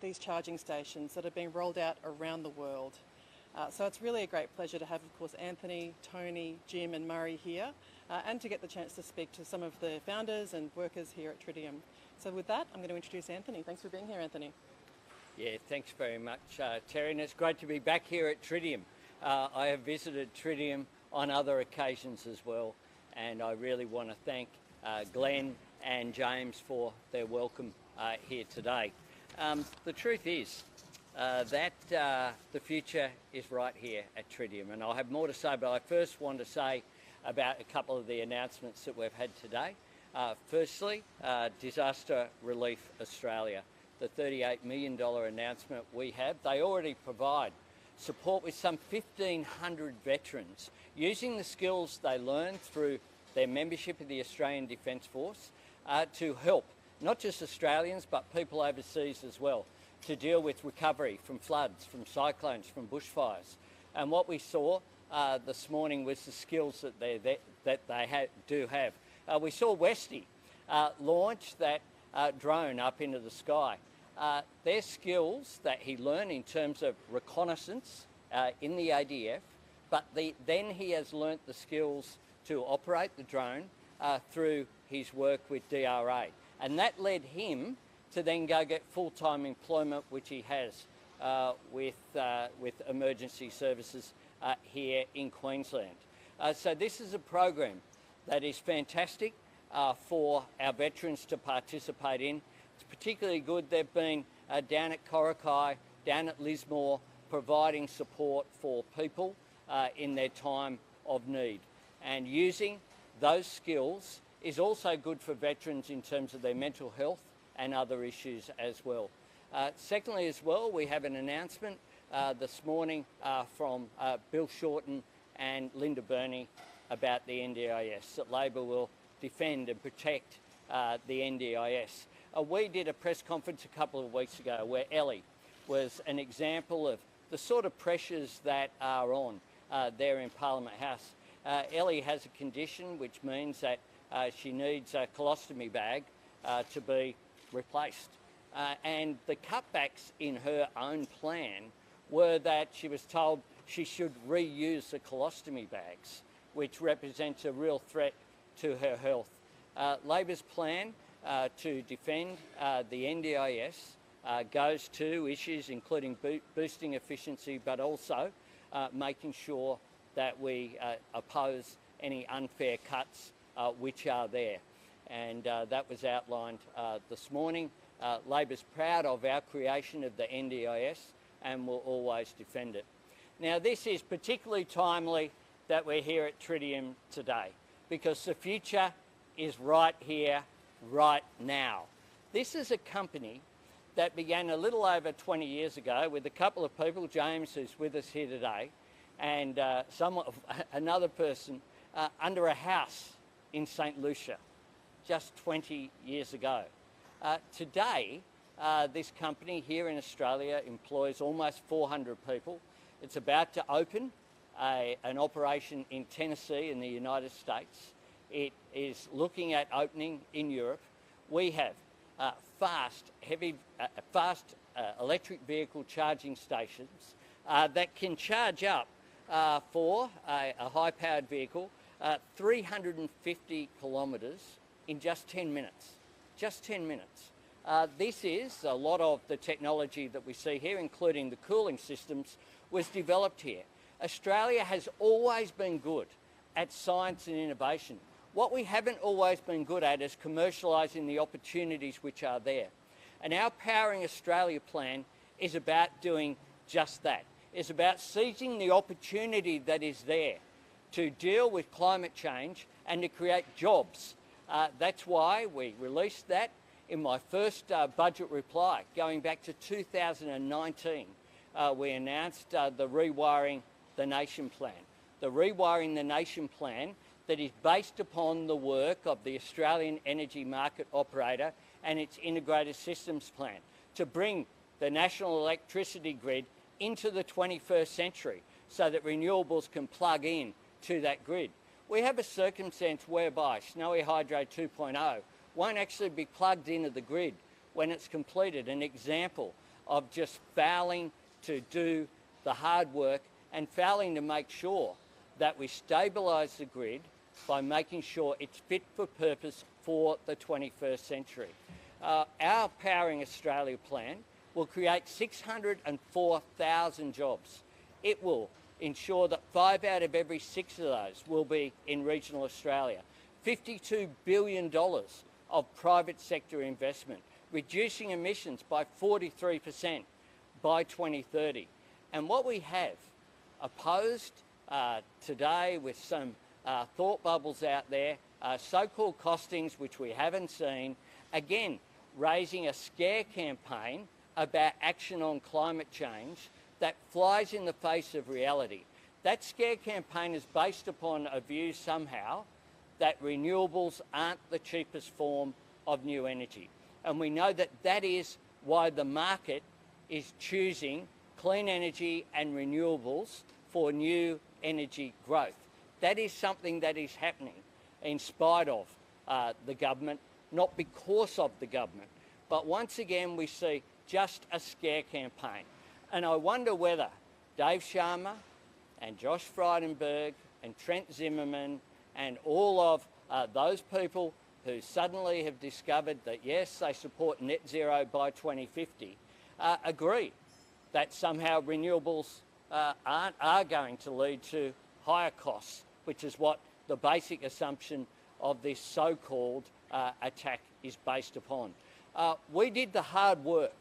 these charging stations that are being rolled out around the world. So it's really a great pleasure to have, of course, Anthony, Tony, Jim and Murray here, and to get the chance to speak to some of the founders and workers here at Tritium. So with that, I'm going to introduce Anthony. Thanks for being here, Anthony. Yeah, thanks very much, Terry, and it's great to be back here at Tritium. I have visited Tritium on other occasions as well, and I really want to thank Glenn and James for their welcome here today. The truth is that the future is right here at Tritium, and I'll have more to say, but I first want to say about a couple of the announcements that we've had today. Firstly, Disaster Relief Australia, the $38 million announcement we have. They already provide support with some 1,500 veterans using the skills they learned through their membership of the Australian Defence Force to help not just Australians but people overseas as well to deal with recovery from floods, from cyclones, from bushfires. And what we saw this morning was the skills that they do have. We saw Westy launch that drone up into the sky. Their skills that he learned in terms of reconnaissance in the ADF, but then he has learnt the skills to operate the drone through his work with DRA. And that led him to then go get full-time employment, which he has with emergency services here in Queensland. So this is a program that is fantastic for our veterans to participate in. It's particularly good. They've been down at Coraki, down at Lismore, providing support for people in their time of need. And using those skills is also good for veterans in terms of their mental health and other issues as well. Secondly as well, we have an announcement this morning from Bill Shorten and Linda Burney about the NDIS, that Labor will defend and protect the NDIS. We did a press conference a couple of weeks ago where Ellie was an example of the sort of pressures that are on there in Parliament House. Ellie has a condition which means that she needs a colostomy bag to be replaced. And the cutbacks in her own plan were that she was told she should reuse the colostomy bags, which represents a real threat to her health. Labor's plan to defend the NDIS goes to issues including boosting efficiency, but also making sure that we oppose any unfair cuts which are there. And that was outlined this morning. Labor's proud of our creation of the NDIS and will always defend it. Now, this is particularly timely that we're here at Tritium today, because the future is right here, right now. This is a company that began a little over 20 years ago with a couple of people, James, who's with us here today, and another person under a house in St Lucia just 20 years ago. Today, this company here in Australia employs almost 400 people. It's about to open an operation in Tennessee in the United States. It is looking at opening in Europe. We have fast electric vehicle charging stations that can charge up for a high-powered vehicle 350 kilometres in just 10 minutes. Just 10 minutes. This is a lot of the technology that we see here, including the cooling systems, was developed here. Australia has always been good at science and innovation. What we haven't always been good at is commercialising the opportunities which are there. And our Powering Australia plan is about doing just that. It's about seizing the opportunity that is there to deal with climate change and to create jobs. That's why we released that in my first budget reply, going back to 2019. We announced the Rewiring the Nation plan. The Rewiring the Nation plan that is based upon the work of the Australian Energy Market Operator and its Integrated Systems Plan to bring the national electricity grid into the 21st century so that renewables can plug in to that grid. We have a circumstance whereby Snowy Hydro 2.0 won't actually be plugged into the grid when it's completed. An example of just failing to do the hard work and failing to make sure that we stabilise the grid by making sure it's fit for purpose for the 21st century. Our Powering Australia plan will create 604,000 jobs. It will ensure that 5 out of every 6 of those will be in regional Australia. $52 billion of private sector investment, reducing emissions by 43% by 2030. And what we have opposed today with some thought bubbles out there, so-called costings which we haven't seen, again raising a scare campaign about action on climate change that flies in the face of reality. That scare campaign is based upon a view somehow that renewables aren't the cheapest form of new energy. And we know that that is why the market is choosing clean energy and renewables for new energy growth. That is something that is happening in spite of the government, not because of the government. But once again, we see just a scare campaign. And I wonder whether Dave Sharma and Josh Frydenberg and Trent Zimmerman and all of those people who suddenly have discovered that, yes, they support net zero by 2050, agree that somehow renewables are going to lead to higher costs, which is what the basic assumption of this so-called attack is based upon. We did the hard work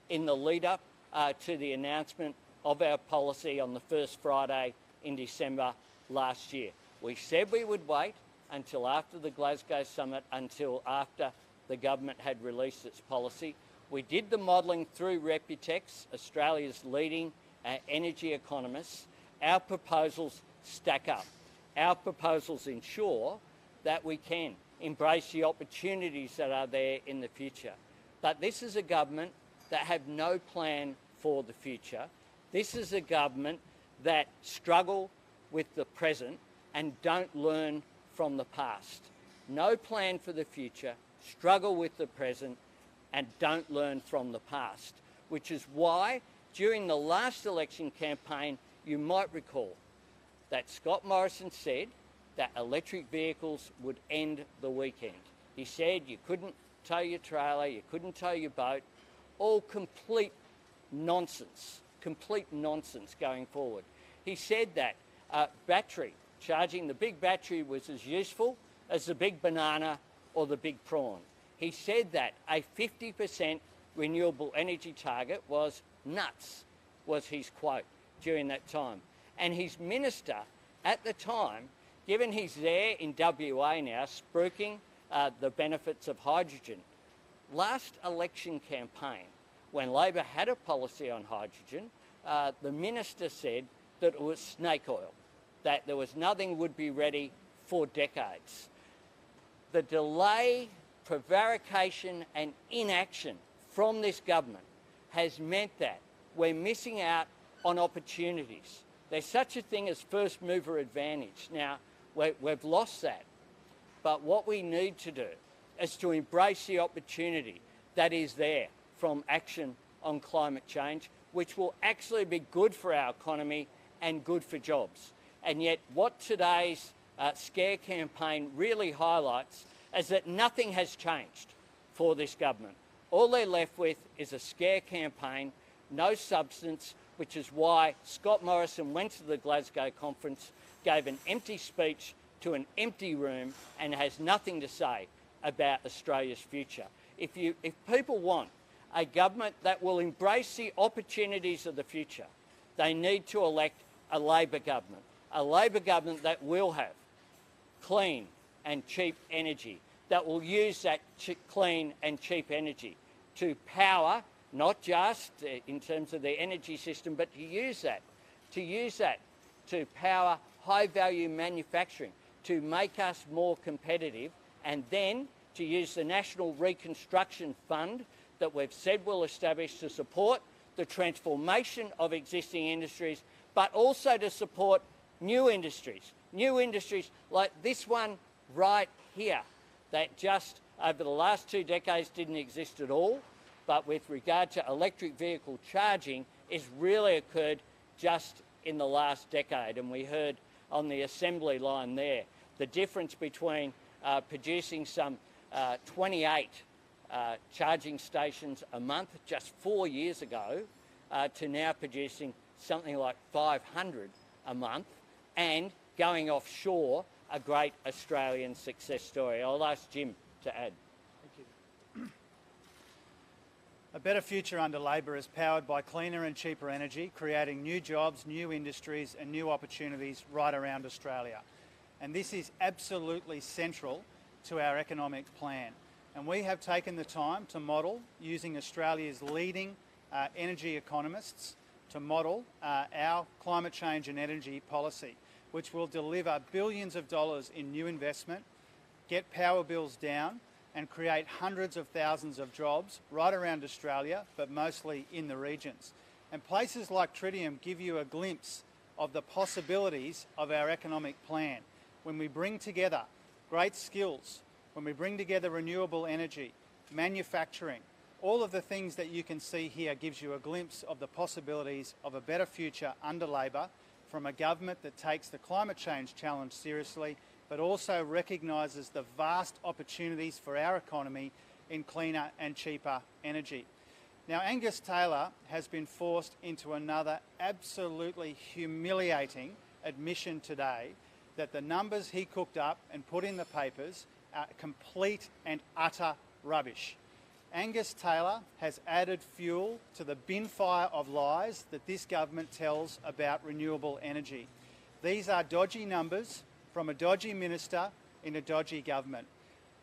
in the lead-up to the announcement of our policy on the first Friday in December last year. We said we would wait until after the Glasgow summit, until after the government had released its policy. We did the modelling through Reputex, Australia's leading energy economists. Our proposals stack up. Our proposals ensure that we can embrace the opportunities that are there in the future. But this is a government that have no plan for the future. This is a government that struggle with the present and don't learn from the past. No plan for the future, struggle with the present and don't learn from the past, which is why during the last election campaign, you might recall that Scott Morrison said that electric vehicles would end the weekend. He said you couldn't tow your trailer, you couldn't tow your boat, all complete nonsense going forward. He said that charging the big battery was as useful as the big banana or the big prawn. He said that a 50% renewable energy target was nuts, was his quote during that time. And his minister at the time, given he's there in WA now, spruiking the benefits of hydrogen, last election campaign, when Labor had a policy on hydrogen, the minister said that it was snake oil, that there was nothing would be ready for decades. The delay, prevarication and inaction from this government has meant that we're missing out on opportunities. There's such a thing as first mover advantage. Now, we've lost that. But what we need to do is to embrace the opportunity that is there from action on climate change, which will actually be good for our economy and good for jobs. And yet what today's scare campaign really highlights is that nothing has changed for this government. All they're left with is a scare campaign, no substance, which is why Scott Morrison went to the Glasgow conference, gave an empty speech to an empty room and has nothing to say about Australia's future. If people want a government that will embrace the opportunities of the future, they need to elect a Labor government that will have clean and cheap energy, that will use that clean and cheap energy to power, not just in terms of the energy system, but to use that to power high-value manufacturing, to make us more competitive, and then to use the National Reconstruction Fund that we've said we'll establish to support the transformation of existing industries, but also to support new industries like this one right here that just over the last 2 decades didn't exist at all. but with regard to electric vehicle charging, it's really occurred just in the last decade. And we heard on the assembly line there the difference between producing some 28 charging stations a month just 4 years ago to now producing something like 500 a month and going offshore, a great Australian success story. I'll ask Jim to add. Thank you. A better future under Labor is powered by cleaner and cheaper energy, creating new jobs, new industries and new opportunities right around Australia. And this is absolutely central to our economic plan. And we have taken the time to model, using Australia's leading energy economists, to model our climate change and energy policy, which will deliver billions of dollars in new investment, get power bills down and create hundreds of thousands of jobs right around Australia, but mostly in the regions. And places like Tritium give you a glimpse of the possibilities of our economic plan. When we bring together great skills, when we bring together renewable energy, manufacturing, all of the things that you can see here gives you a glimpse of the possibilities of a better future under Labor from a government that takes the climate change challenge seriously, but also recognises the vast opportunities for our economy in cleaner and cheaper energy. Now, Angus Taylor has been forced into another absolutely humiliating admission today that the numbers he cooked up and put in the papers are complete and utter rubbish. Angus Taylor has added fuel to the bin fire of lies that this government tells about renewable energy. These are dodgy numbers from a dodgy minister in a dodgy government.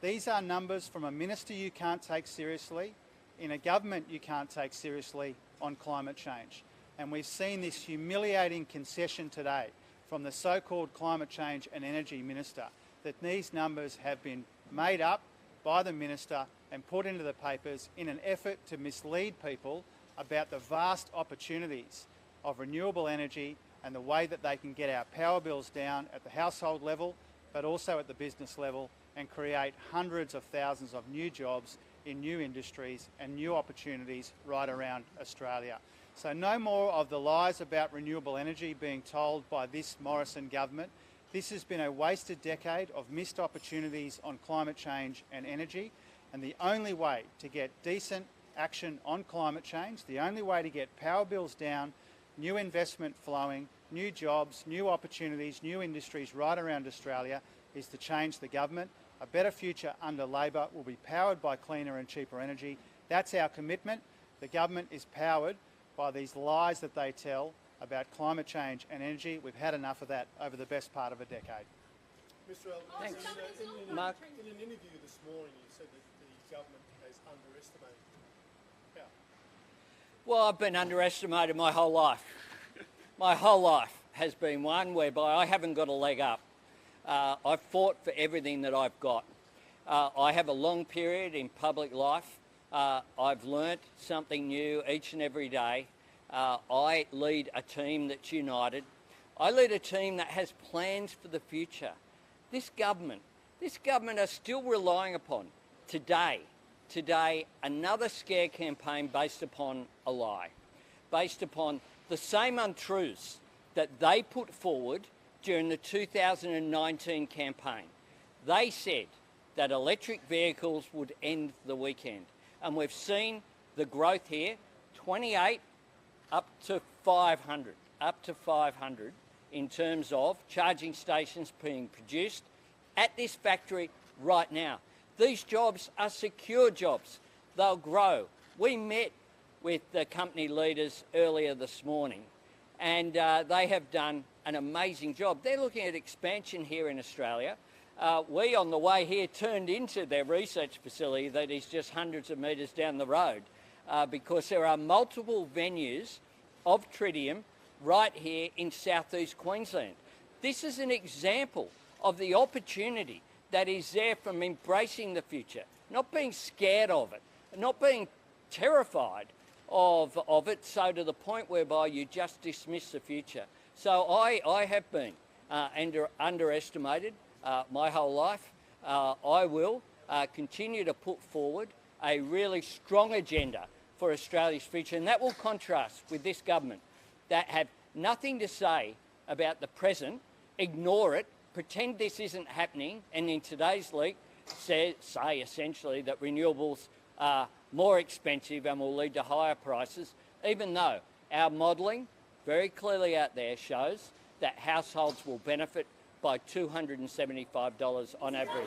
These are numbers from a minister you can't take seriously, in a government you can't take seriously on climate change. And we've seen this humiliating concession today from the so-called climate change and energy minister, that these numbers have been made up by the minister and put into the papers in an effort to mislead people about the vast opportunities of renewable energy and the way that they can get our power bills down at the household level, but also at the business level, and create hundreds of thousands of new jobs in new industries and new opportunities right around Australia. So no more of the lies about renewable energy being told by this Morrison government. This has been a wasted decade of missed opportunities on climate change and energy, and the only way to get decent action on climate change, the only way to get power bills down, new investment flowing, new jobs, new opportunities, new industries right around Australia is to change the government. A better future under Labor will be powered by cleaner and cheaper energy. That's our commitment. The government is powered by these lies that they tell about climate change and energy. We've had enough of that over the best part of a decade. Mr. Elton, Thanks. Mark, in an interview this morning you said that the government has underestimated. How? Well, I've been underestimated my whole life. My whole life has been one whereby I haven't got a leg up. I've fought for everything that I've got. I have a long period in public life. I've learnt something new each and every day. I lead a team that's united. I lead a team that has plans for the future. This government are still relying upon today, another scare campaign based upon a lie, based upon the same untruths that they put forward during the 2019 campaign. They said that electric vehicles would end the weekend. And we've seen the growth here, 28 up to 500 in terms of charging stations being produced at this factory right now. These jobs are secure jobs. They'll grow. We met with the company leaders earlier this morning, and they have done an amazing job. They're looking at expansion here in Australia. We, on the way here, turned into their research facility that is just hundreds of metres down the road because there are multiple venues of Tritium right here in southeast Queensland. This is an example of the opportunity that is there from embracing the future, not being scared of it, not being terrified of it, so to the point whereby you just dismiss the future. So I have been underestimated my whole life. I will continue to put forward a really strong agenda for Australia's future, and that will contrast with this government that have nothing to say about the present, ignore it, pretend this isn't happening, and in today's leak say essentially that renewables are more expensive and will lead to higher prices, even though our modelling very clearly out there shows that households will benefit by $275 on average.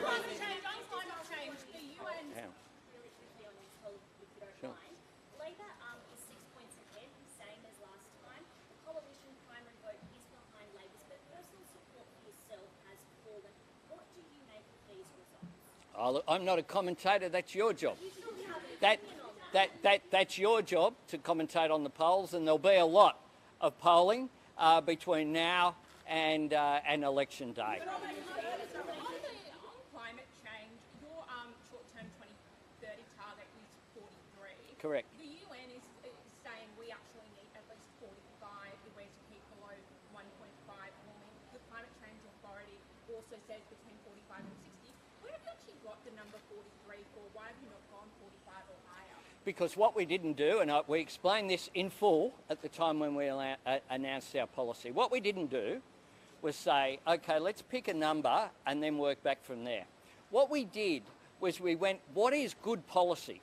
Sure. Labor is 6 points ahead, same as last time. The coalition primary vote is behind Labor's, but personal support for yourself has fallen. What do you make of these results? Oh, look, I'm not a commentator. That's your job. That's your job to commentate on the polls, and there'll be a lot of polling between now and election day. On climate change, your short-term 2030 target is 43. Correct. The UN is saying we actually need at least 45 if we're to keep below 1.5 warming. The Climate Change Authority also says between 45 and 60. Where have you actually got the number 43 for? Why have you not gone 45 or higher? Because what we didn't do, and we explained this in full at the time when we announced our policy, what we didn't do was say, okay, let's pick a number and then work back from there. What we did was we went, what is good policy?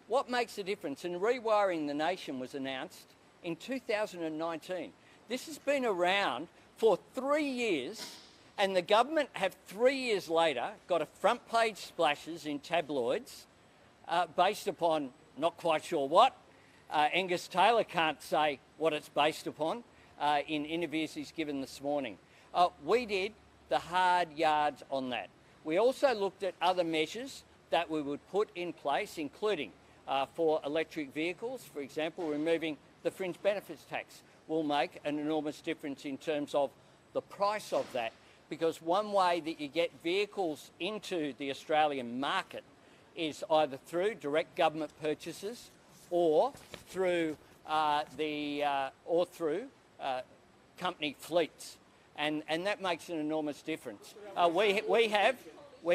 What makes a difference? And Rewiring the Nation was announced in 2019. This has been around for 3 years, and the government have 3 years later got a front page splashes in tabloids based upon not quite sure what. Angus Taylor can't say what it's based upon in interviews he's given this morning. We did the hard yards on that. We also looked at other measures that we would put in place, including for electric vehicles, for example, removing the fringe benefits tax will make an enormous difference in terms of the price of that, because one way that you get vehicles into the Australian market is either through direct government purchases or through company fleets. And that makes an enormous difference. We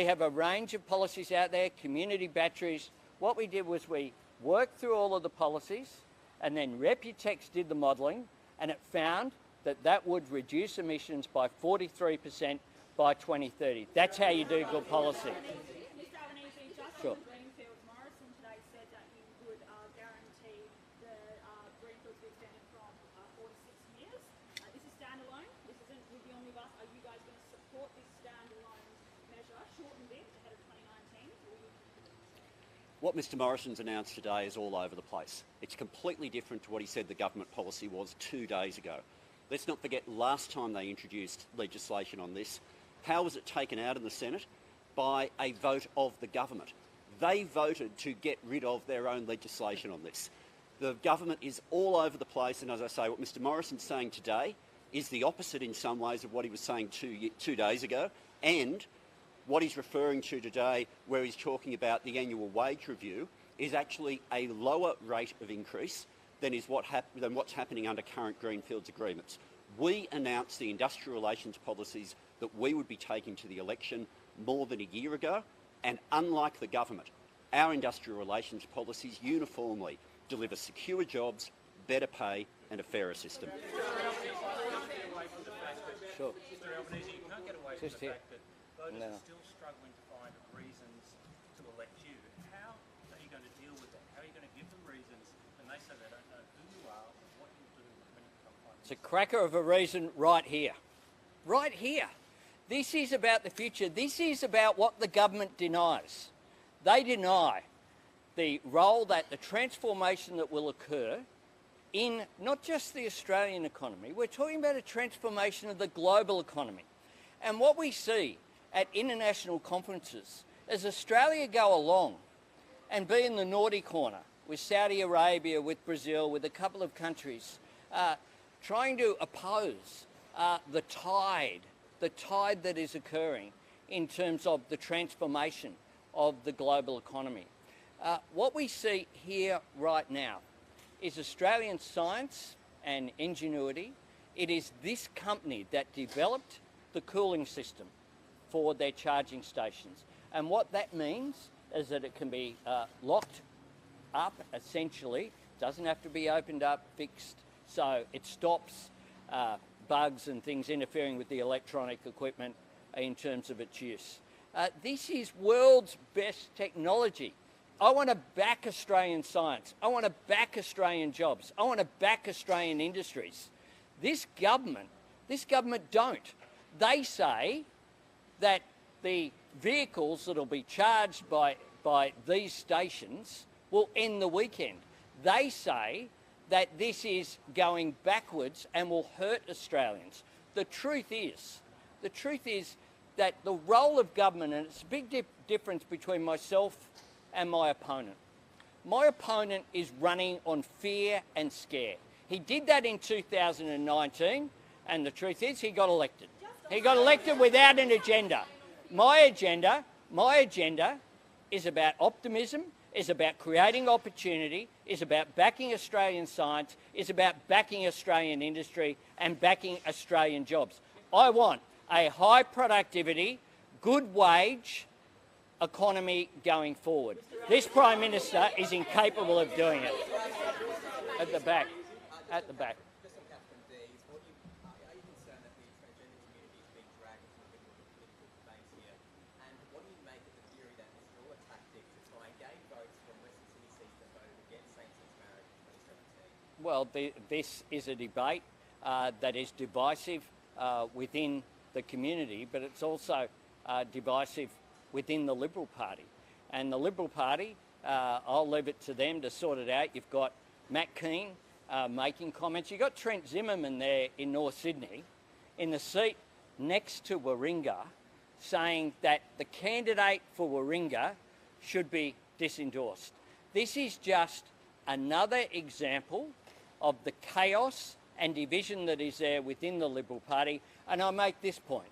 have a range of policies out there, community batteries. What we did was we worked through all of the policies, and then Reputex did the modelling, and it found that that would reduce emissions by 43% by 2030. That's how you do good policy. Sure. Greenfields Morrison today said that you would guarantee the Greenfields be extended from 4 to 6 years. This is standalone. This isn't with the omnibus. Are you guys going to support this standalone measure, shorten it ahead of 2019? What Mr Morrison's announced today is all over the place. It's completely different to what he said the government policy was 2 days ago. Let's not forget last time they introduced legislation on this, how was it taken out in the Senate? By a vote of the government. They voted to get rid of their own legislation on this. The government is all over the place, and as I say, what Mr Morrison's saying today is the opposite in some ways of what he was saying 2 days ago, and what he's referring to today, where he's talking about the annual wage review, is actually a lower rate of increase than what's happening under current Greenfields agreements. We announced the industrial relations policies that we would be taking to the election more than a year ago, and unlike the government, our industrial relations policies uniformly deliver secure jobs, better pay and a fairer system. Sure. Mr Albanese, you can't get away from the fact that voters are still struggling to find reasons to elect you. How are you going to deal with that? How are you going to give them reasons when they say they don't know who you are or what you do when you become Prime Minister? It's a cracker of a reason right here. Right here. This is about the future. This is about what the government denies. They deny the role that the transformation that will occur in not just the Australian economy, we're talking about a transformation of the global economy. And what we see at international conferences is Australia go along and be in the naughty corner with Saudi Arabia, with Brazil, with a couple of countries, trying to oppose the tide that is occurring in terms of the transformation of the global economy. What we see here right now is Australian science and ingenuity. It is this company that developed the cooling system for their charging stations. And what that means is that it can be locked up, essentially, Doesn't have to be opened up, fixed, so it stops bugs and things interfering with the electronic equipment in terms of its use. This is world's best technology. I want to back Australian science. I want to back Australian jobs. I want to back Australian industries. This government don't. They say that the vehicles that will be charged by these stations will end the weekend. They say that this is going backwards and will hurt Australians. The truth is that the role of government, and it's a big difference between myself and my opponent. My opponent is running on fear and scare. He did that in 2019, and the truth is he got elected. He got elected without an agenda. My agenda is about optimism, is about creating opportunity, is about backing Australian science, is about backing Australian industry and backing Australian jobs. I want a high productivity, good wage economy going forward. This Prime Minister is incapable of doing it. At the back. At the back. Just on Catherine Dees, are you concerned that the transgender community is being dragged into the middle of the political debates here? And what do you make of the theory that this is all a tactic to try and gain votes from Western City seats that voted against same-sex marriage in 2017? Well, this is a debate that is divisive within the community, but it's also divisive within the Liberal Party. And the Liberal Party, I'll leave it to them to sort it out. You've got Matt Keane making comments. You've got Trent Zimmerman there in North Sydney in the seat next to Warringah saying that the candidate for Warringah should be disendorsed. This is just another example of the chaos and division that is there within the Liberal Party. And I make this point.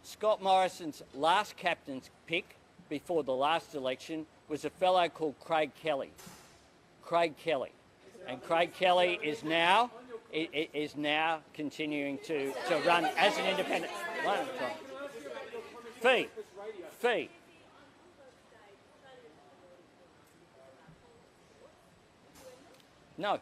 Scott Morrison's last captain's pick before the last election was a fellow called Craig Kelly. Craig Kelly. And Craig Kelly is now continuing to run as an independent. Fee. No.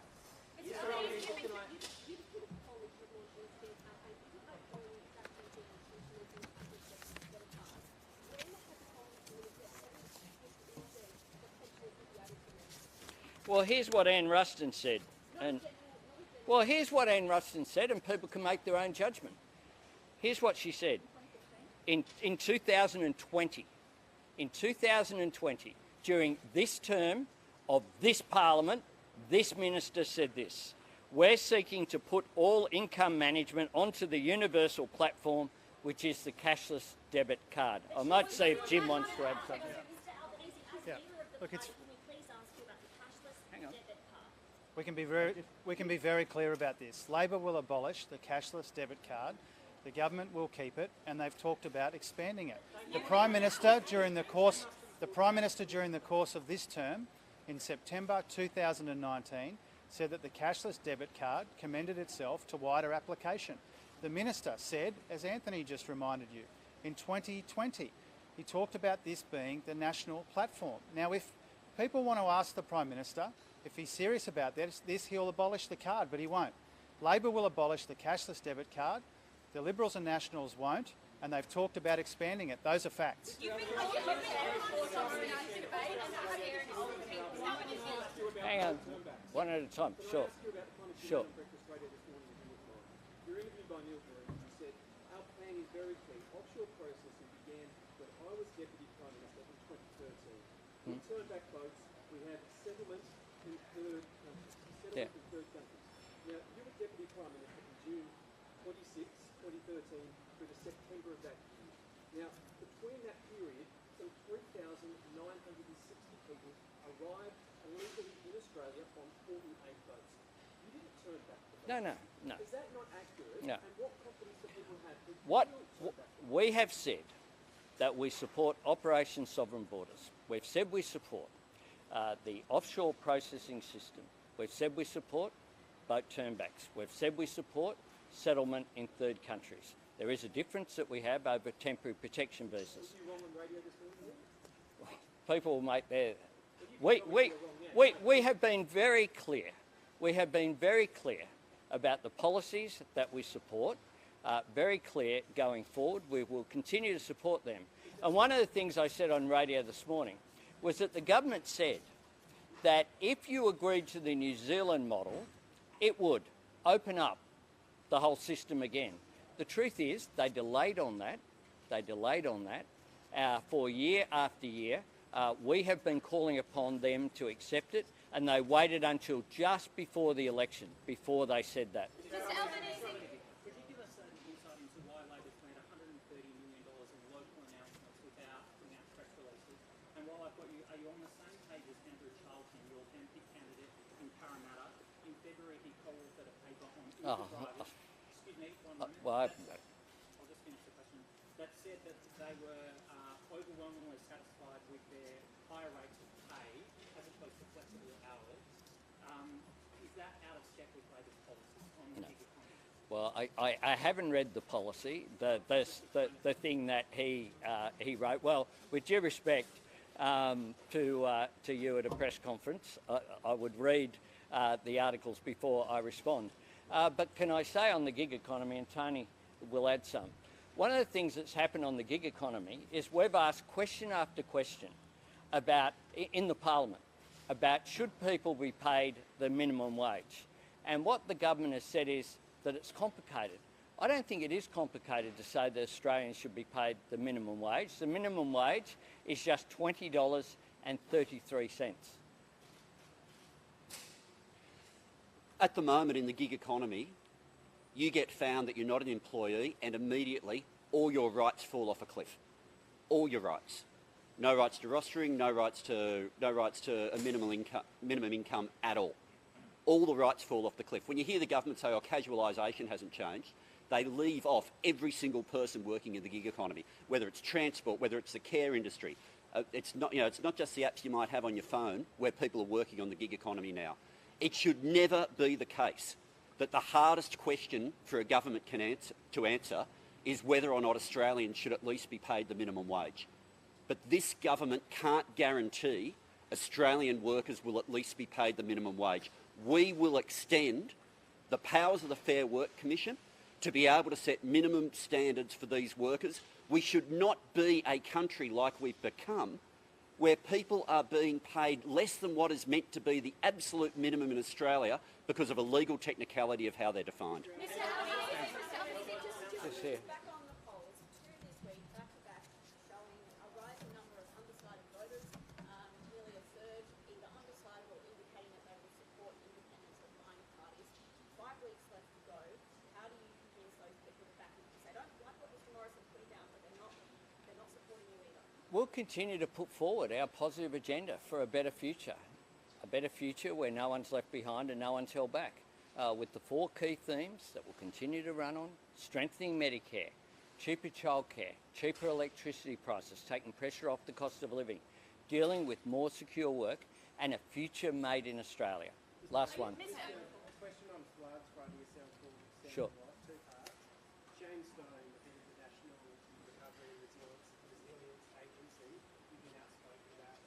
Well, here's what Anne Ruston said. And people can make their own judgment. Here's what she said. In 2020, during this term of this Parliament, this minister said this: we're seeking to put all income management onto the universal platform, which is the cashless debit card. I might see if Jim wants to add something. Yeah. Look, it's. We can be very clear about this. Labor will abolish the cashless debit card. The government will keep it, and they've talked about expanding it. The Prime Minister during the course of this term, in September 2019, said that the cashless debit card commended itself to wider application. The Minister said, as Anthony just reminded you, in 2020, he talked about this being the national platform. Now, if people want to ask the Prime Minister if he's serious about this, he'll abolish the card, but he won't. Labor will abolish the cashless debit card. The Liberals and Nationals won't, and they've talked about expanding it. Those are facts. Hang on, one at a time. Sure. Your interview by Neil Green, you said, our plan is very clear. Offshore processing began when I was Deputy Prime Minister in 2013. We turned back boats. We had settlements in third countries. Now, you were Deputy Prime Minister from June 26, 2013 through to September of that year. Now, between that period, some 3,960 people arrived illegally in Australia on 48 boats. You didn't turn back the boats. No. Is that not accurate? No. And what confidence do people have? We have said that we support Operation Sovereign Borders. We've said we support the offshore processing system. We've said we support boat turnbacks. We've said we support settlement in third countries. There is a difference that we have over temporary protection visas. Was you wrong on radio this morning? People will make their... We have been very clear. We have been very clear about the policies that we support, very clear going forward. We will continue to support them. And one of the things I said on radio this morning was that the government said that if you agreed to the New Zealand model, it would open up the whole system again. The truth is they delayed on that. They delayed on that for year after year. We have been calling upon them to accept it, and they waited until just before the election before they said that. Mr. Albanese. Could you give us an insight into why Labor spent $130 million in local announcements without putting out press releases? And while I've got you, are you on the same page as Andrew Charlton, your MP candidate in Parramatta? In February, he called at a paper on Uber drivers. Excuse me, one moment. I'll just finish the question. That said that they were overwhelmingly satisfied with their higher rates of pay as opposed to flexible hours. Is that out of step with Labor's policies on the gig economy? Well, I haven't read the policy, the thing that he wrote. Well, with due respect to you at a press conference, I would read the articles before I respond. But can I say on the gig economy, and Tony will add some, one of the things that's happened on the gig economy is we've asked question after question about, in the Parliament, about should people be paid the minimum wage. And what the government has said is that it's complicated. I don't think it is complicated to say that Australians should be paid the minimum wage. The minimum wage is just $20.33. At the moment in the gig economy, you get found that you're not an employee and immediately all your rights fall off a cliff. All your rights. No rights to rostering, no rights to a minimum income at all. All the rights fall off the cliff. When you hear the government say, oh, casualisation hasn't changed, they leave off every single person working in the gig economy, whether it's transport, whether it's the care industry. It's not just the apps you might have on your phone where people are working on the gig economy now. It should never be the case that the hardest question for a government to answer is whether or not Australians should at least be paid the minimum wage. But this government can't guarantee Australian workers will at least be paid the minimum wage. We will extend the powers of the Fair Work Commission to be able to set minimum standards for these workers. We should not be a country like we've become where people are being paid less than what is meant to be the absolute minimum in Australia because of a legal technicality of how they're defined. Mr. Albanese, Just here. Back on the polls, two this week, back to back, showing a rising number of undecided voters, nearly a third either undecided or indicating that they will support independence or minor parties. 5 weeks left to go. How do you convince those people to back you? Because they don't like what Mr. Morrison's putting down, but they're not supporting you either. We'll continue to put forward our positive agenda for a better future where no one's left behind and no one's held back, with the 4 key themes that we'll continue to run on: strengthening Medicare, cheaper childcare, cheaper electricity prices, taking pressure off the cost of living, dealing with more secure work, and a future made in Australia. Last one. A question on floods right yourself. Sure. 2 parts. James Stone, the head of the National Recovery and Resilience Agency, you've been outspoken about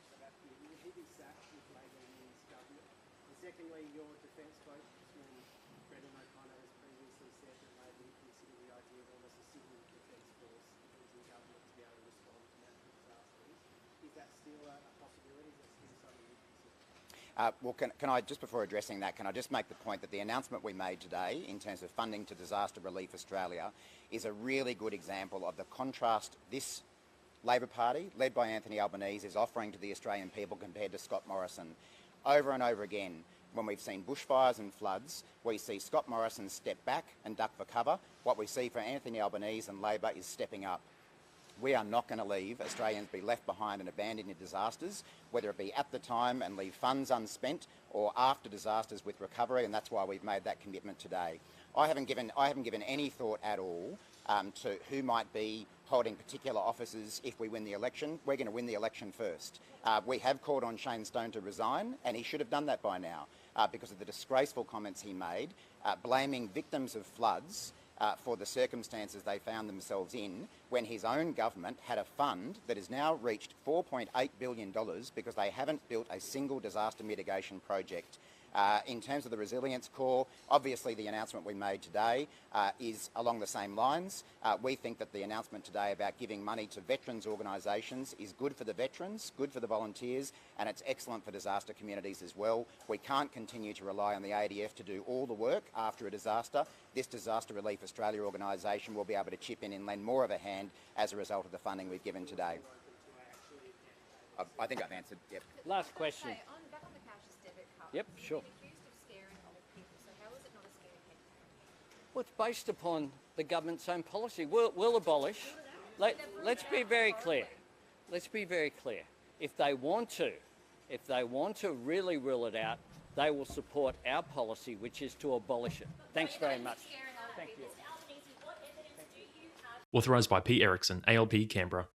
will he be sacked with Labor in his government? And secondly, your defence spokesman, Brendan O'Connor, has previously said that Labor would consider the idea of almost a civil defence force in government to be able to respond to natural disasters. Is that still a possibility? Is that still something you consider? Well, can I, just before addressing that, can I just make the point that the announcement we made today in terms of funding to Disaster Relief Australia is a really good example of the contrast this Labor Party, led by Anthony Albanese, is offering to the Australian people compared to Scott Morrison. Over and over again, when we've seen bushfires and floods, we see Scott Morrison step back and duck for cover. What we see for Anthony Albanese and Labor is stepping up. We are not going to leave Australians be left behind and abandoned in disasters, whether it be at the time and leave funds unspent or after disasters with recovery, and that's why we've made that commitment today. I haven't given any thought at all to who might be holding particular offices if we win the election. We're going to win the election first. We have called on Shane Stone to resign, and he should have done that by now because of the disgraceful comments he made, blaming victims of floods for the circumstances they found themselves in when his own government had a fund that has now reached $4.8 billion because they haven't built a single disaster mitigation project. In terms of the Resilience Corps, obviously the announcement we made today is along the same lines. We think that the announcement today about giving money to veterans organisations is good for the veterans, good for the volunteers, and it's excellent for disaster communities as well. We can't continue to rely on the ADF to do all the work after a disaster. This Disaster Relief Australia organisation will be able to chip in and lend more of a hand as a result of the funding we've given today. I think I've answered, yep. Last question. Back on the cashless debit card. Yep, sure. You're accused of scaring old people, so how is it not a scary campaign? Well, it's based upon the government's own policy. We'll abolish. Let's be very clear. Let's be very clear. If they want to really rule it out, they will support our policy, which is to abolish it. Thanks very much. Thank you. Mr. Albanese, what evidence do you have? Authorised by P. Erickson, ALP, Canberra.